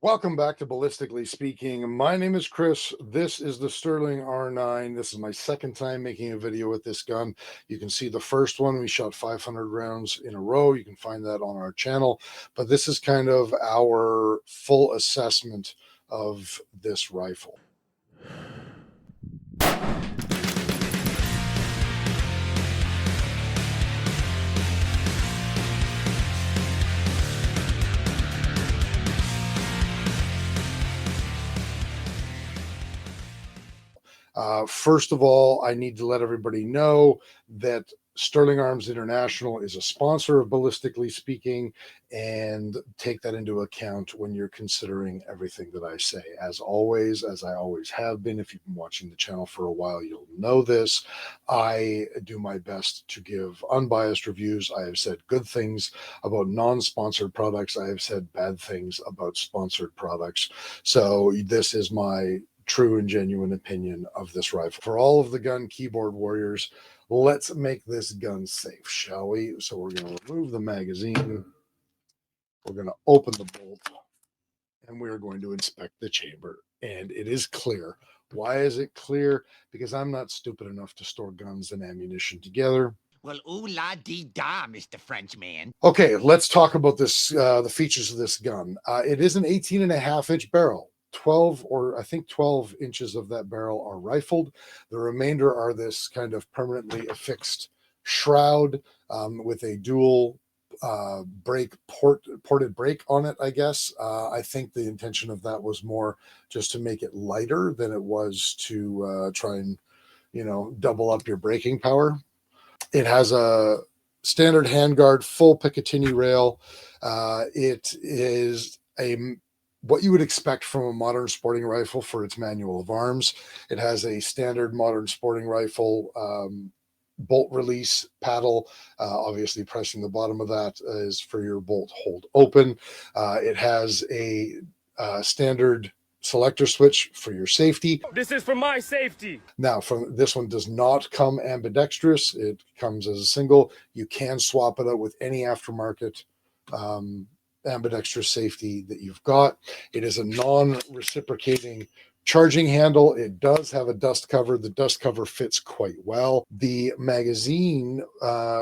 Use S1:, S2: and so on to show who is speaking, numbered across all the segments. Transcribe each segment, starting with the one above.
S1: Welcome back to Ballistically Speaking. My name is Kris. This is the Sterling R9. This is my second time making a video with this gun. You can see the first one, we shot 500 rounds in a row. You can find that on our channel. But this is kind of our full assessment of this rifle. First of all, I need to let everybody know that Sterling Arms International is a sponsor of Ballistically Speaking, and take that into account when you're considering everything that I say. As always, as I always have been, if you've been watching the channel for a while, you'll know this. I do my best to give unbiased reviews. I have said good things about non-sponsored products. I have said bad things about sponsored products. So this is my true and genuine opinion of this rifle. For all of the gun keyboard warriors, let's make this gun safe, shall we? So we're going to remove the magazine. We're going to open the bolt, and we're going to inspect the chamber. And it is clear. Why is it clear? Because I'm not stupid enough to store guns and ammunition together.
S2: Well, ooh-la-dee-da, Mr. Frenchman.
S1: Okay, let's talk about this, the features of this gun. It is an 18.5-inch barrel. 12 or I think 12 inches of that barrel are rifled. The remainder are this kind of permanently affixed shroud with a dual ported brake on it, I guess. I think the intention of that was more just to make it lighter than it was to try and, double up your braking power. It has a standard handguard, full Picatinny rail. It is what you would expect from a modern sporting rifle for its manual of arms. It has a standard modern sporting rifle bolt release paddle. Obviously, pressing the bottom of that is for your bolt hold open. It has a standard selector switch for your safety.
S3: This is for my safety.
S1: Now, from this one does not come ambidextrous. It comes as a single. You can swap it out with any aftermarket ambidextrous safety that you've got. It is a non-reciprocating charging handle. It does have a dust cover. The dust cover fits quite well. The magazine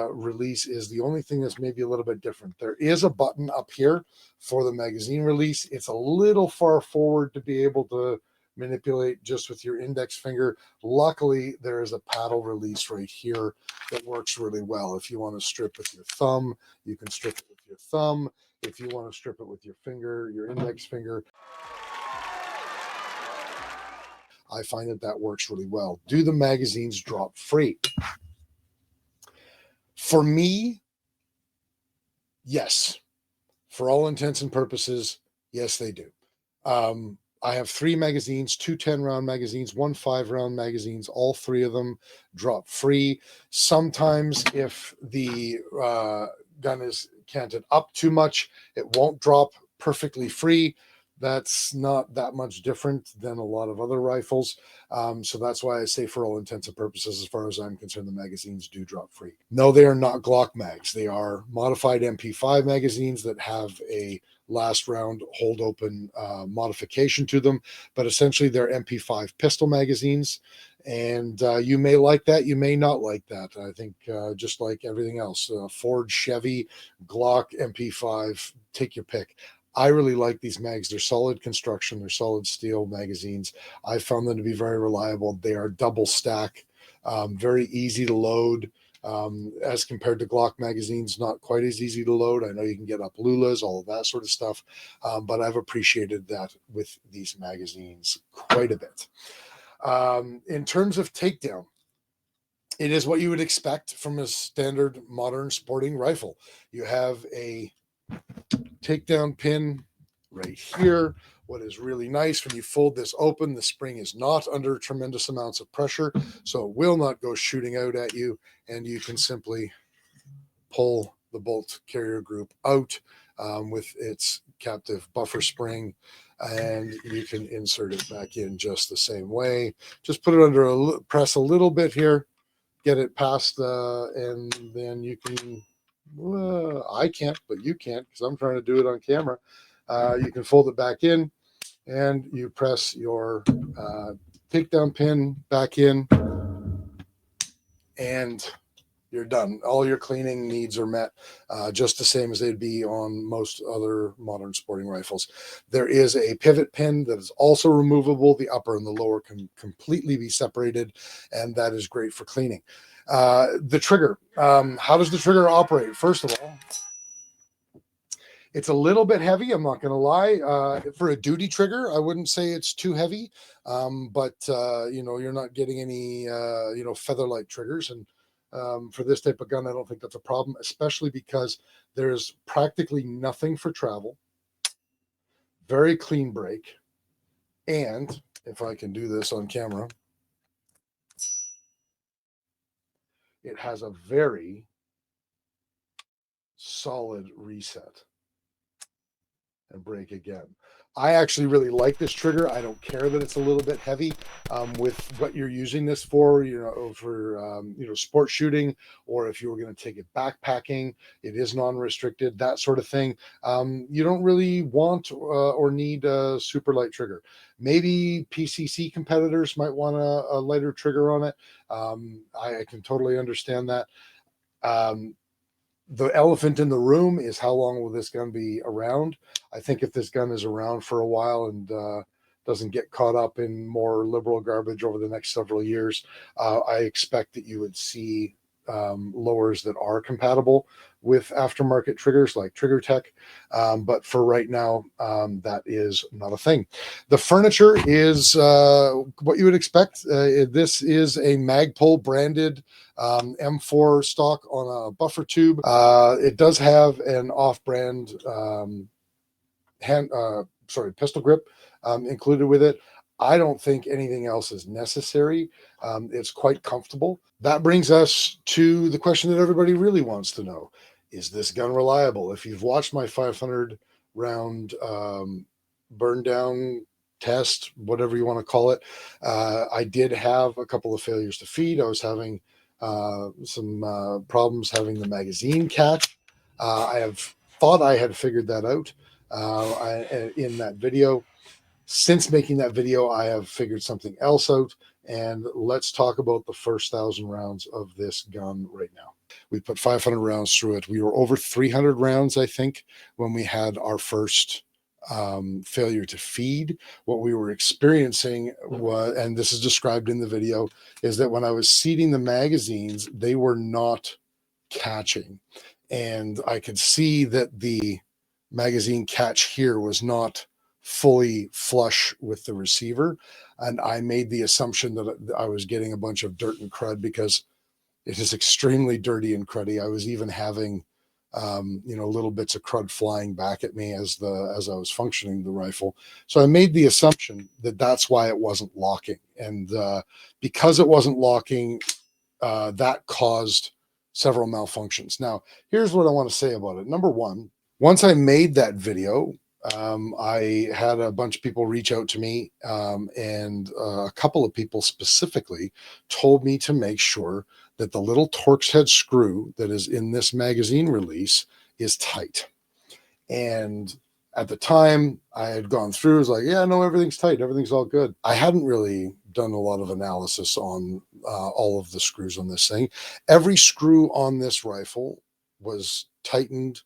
S1: release is the only thing that's maybe a little bit different. There is a button up here for the magazine release. It's a little far forward to be able to manipulate just with your index finger. Luckily, there is a paddle release right here that works really well. If you want to strip with your thumb, you can strip it with your thumb. If you want to strip it with your finger, your index finger, I find that works really well. Do the magazines drop free? For me, yes. For all intents and purposes, yes, they do. I have 3 magazines, 2 10-round magazines, 1 5-round magazines. All 3 of them drop free. Sometimes if the gun is canted up too much, it won't drop perfectly free. That's not that much different than a lot of other rifles. So that's why I say for all intents and purposes, as far as I'm concerned, the magazines do drop free. No, they are not Glock mags. They are modified MP5 magazines that have a last round hold open modification to them, but essentially they're MP5 pistol magazines. And you may like that, you may not like that. I think just like everything else, Ford, Chevy, Glock, MP5, take your pick. I really like these mags. They're solid construction. They're solid steel magazines. I found them to be very reliable. They are double stack, very easy to load. As compared to Glock magazines, not quite as easy to load. I know you can get up Lulas, all of that sort of stuff, but I've appreciated that with these magazines quite a bit. In terms of takedown, it is what you would expect from a standard modern sporting rifle. You have a takedown pin right here. What is really nice, when you fold this open, the spring is not under tremendous amounts of pressure, so it will not go shooting out at you, and you can simply pull the bolt carrier group out with its captive buffer spring, and you can insert it back in just the same way. Just put it under press a little bit here, get it past and then you can I can't, but you can't, because I'm trying to do it on camera. You can fold it back in, and you press your takedown pin back in, and you're done. All your cleaning needs are met, just the same as they'd be on most other modern sporting rifles. There is a pivot pin that is also removable. The upper and the lower can completely be separated, and that is great for cleaning. The trigger. How does the trigger operate? First of all, it's a little bit heavy. I'm not going to lie. For a duty trigger, I wouldn't say it's too heavy, but you're not getting any feather-light triggers, and for this type of gun, I don't think that's a problem, especially because there's practically nothing for travel. Very clean break, and if I can do this on camera, it has a very solid reset and break again. I actually really like this trigger. I don't care that it's a little bit heavy with what you're using this for, for sport shooting, or if you were going to take it backpacking. It is non-restricted, that sort of thing. You don't really want or need a super light trigger. Maybe PCC competitors might want a lighter trigger on it. I can totally understand that. The elephant in the room is, how long will this gun be around? I think if this gun is around for a while and doesn't get caught up in more liberal garbage over the next several years, I expect that you would see lowers that are compatible with aftermarket triggers like Trigger Tech. But for right now, that is not a thing. The furniture is what you would expect. This is a Magpul branded M4 stock on a buffer tube. It does have an off-brand pistol grip included with it. I don't think anything else is necessary. It's quite comfortable. That brings us to the question that everybody really wants to know. Is this gun reliable? If you've watched my 500 round burn down test, whatever you want to call it, I did have a couple of failures to feed. I was having some problems having the magazine catch. I have thought I had figured that out in that video. Since making that video, I have figured something else out, and let's talk about the first 1,000 rounds of this gun right now. We put 500 rounds through it. We were over 300 rounds, I think, when we had our first failure to feed. What we were experiencing was, and this is described in the video, is that when I was seating the magazines, they were not catching. And I could see that the magazine catch here was not fully flush with the receiver, and I made the assumption that I was getting a bunch of dirt and crud, because it is extremely dirty and cruddy. I was even having little bits of crud flying back at me as I was functioning the rifle. So I made the assumption that that's why it wasn't locking, and because it wasn't locking, that caused several malfunctions. Now, here's what I want to say about it. Number one, once I made that video, I had a bunch of people reach out to me, and a couple of people specifically told me to make sure that the little Torx head screw that is in this magazine release is tight. And at the time, I had gone through, it was like, yeah, no, everything's tight. Everything's all good. I hadn't really done a lot of analysis on all of the screws on this thing. Every screw on this rifle was tightened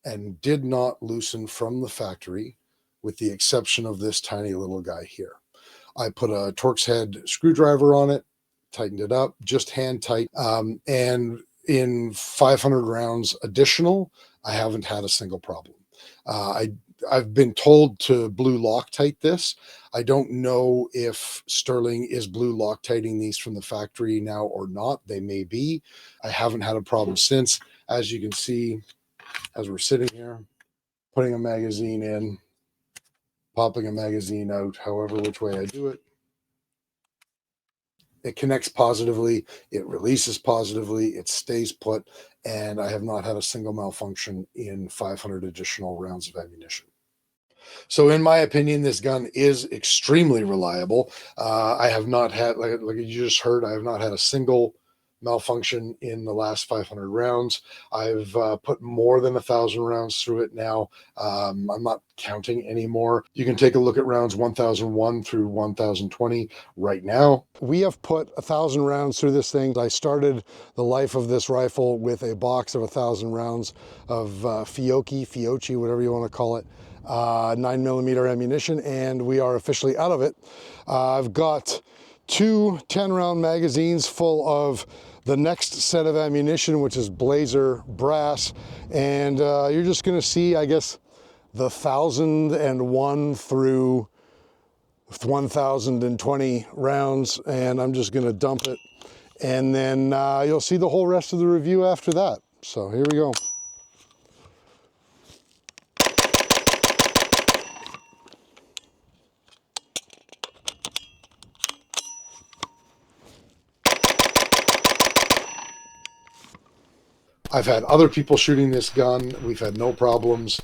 S1: and did not loosen from the factory, with the exception of this tiny little guy here. I put a Torx head screwdriver on it, tightened it up, just hand tight. And in 500 rounds additional, I haven't had a single problem. I've been told to blue Loctite this. I don't know if Sterling is blue Loctiting these from the factory now or not. They may be. I haven't had a problem since. As you can see, as we're sitting here, putting a magazine in, popping a magazine out, however which way I do it, it connects positively, it releases positively, it stays put, and I have not had a single malfunction in 500 additional rounds of ammunition. So in my opinion, this gun is extremely reliable. I have not had, like you just heard, I have not had a single malfunction in the last 500 rounds. I've put more than 1,000 rounds through it now. I'm not counting anymore. You can take a look at rounds 1001 through 1020 right now. We have put 1,000 rounds through this thing. I started the life of this rifle with a box of 1,000 rounds of Fiocchi, whatever you want to call it, 9mm ammunition, and we are officially out of it. I've got two 10-round magazines full of the next set of ammunition, which is Blazer brass, and you're just going to see, I guess, the 1,001 through 1,020 rounds, and I'm just going to dump it, and then you'll see the whole rest of the review after that. So here we go. I've had other people shooting this gun. We've had no problems.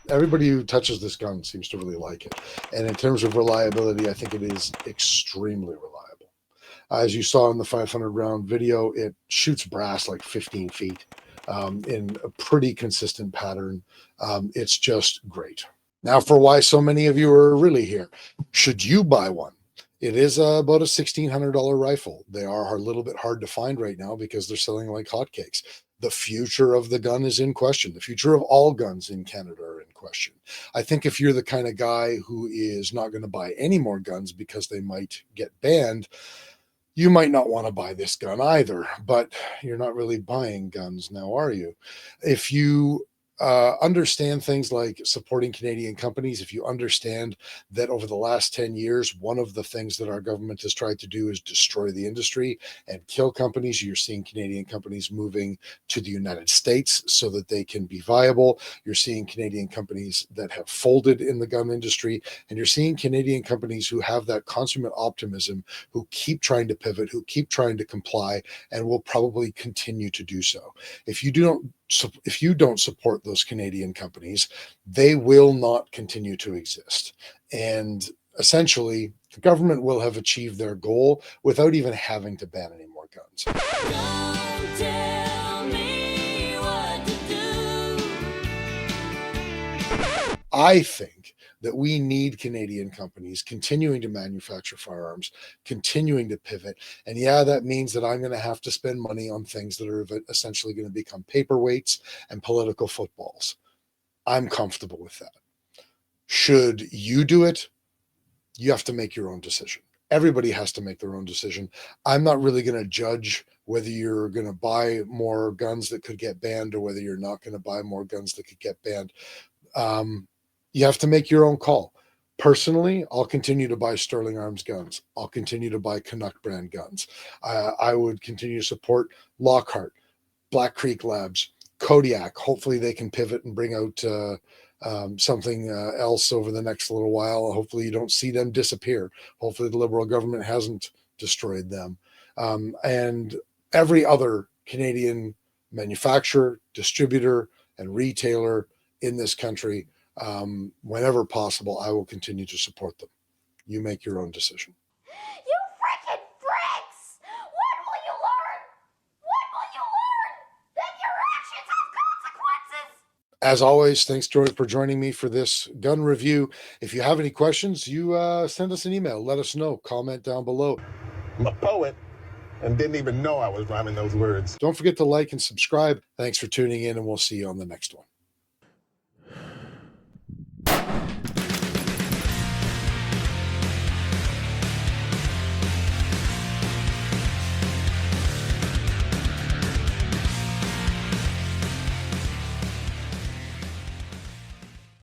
S1: Everybody who touches this gun seems to really like it. And in terms of reliability, I think it is extremely reliable. As you saw in the 500 round video, it shoots brass like 15 feet in a pretty consistent pattern. It's just great. Now for why so many of you are really here. Should you buy one? It is about a $1,600 rifle. They are a little bit hard to find right now because they're selling like hotcakes. The future of the gun is in question. The future of all guns in Canada are in question. I think if you're the kind of guy who is not going to buy any more guns because they might get banned, you might not want to buy this gun either, but you're not really buying guns now, are you? If you understand things like supporting Canadian companies, if you understand that over the last 10 years, one of the things that our government has tried to do is destroy the industry and kill companies, you're seeing Canadian companies moving to the United States so that they can be viable. You're seeing Canadian companies that have folded in the gun industry, and you're seeing Canadian companies who have that consummate optimism, who keep trying to pivot, who keep trying to comply, and will probably continue to do so. If you don't support those Canadian companies, they will not continue to exist. And essentially, the government will have achieved their goal without even having to ban any more guns. Don't tell me what to do. I think that we need Canadian companies continuing to manufacture firearms, continuing to pivot. And yeah, that means that I'm going to have to spend money on things that are essentially going to become paperweights and political footballs. I'm comfortable with that. Should you do it? You have to make your own decision. Everybody has to make their own decision. I'm not really going to judge whether you're going to buy more guns that could get banned or whether you're not going to buy more guns that could get banned. You have to make your own call. Personally, I'll continue to buy Sterling Arms guns. I'll continue to buy Canuck brand guns. I would continue to support Lockhart, Black Creek Labs, Kodiak. Hopefully they can pivot and bring out something else over the next little while. Hopefully you don't see them disappear. Hopefully the Liberal government hasn't destroyed them. And every other Canadian manufacturer, distributor, and retailer in this country, whenever possible, I will continue to support them. You make your own decision.
S3: You freaking pricks! When will you learn? When will you learn that your actions have consequences?
S1: As always, thanks, George, for joining me for this gun review. If you have any questions, you send us an email. Let us know. Comment down below.
S4: I'm a poet and didn't even know I was rhyming those words.
S1: Don't forget to like and subscribe. Thanks for tuning in, and we'll see you on the next one.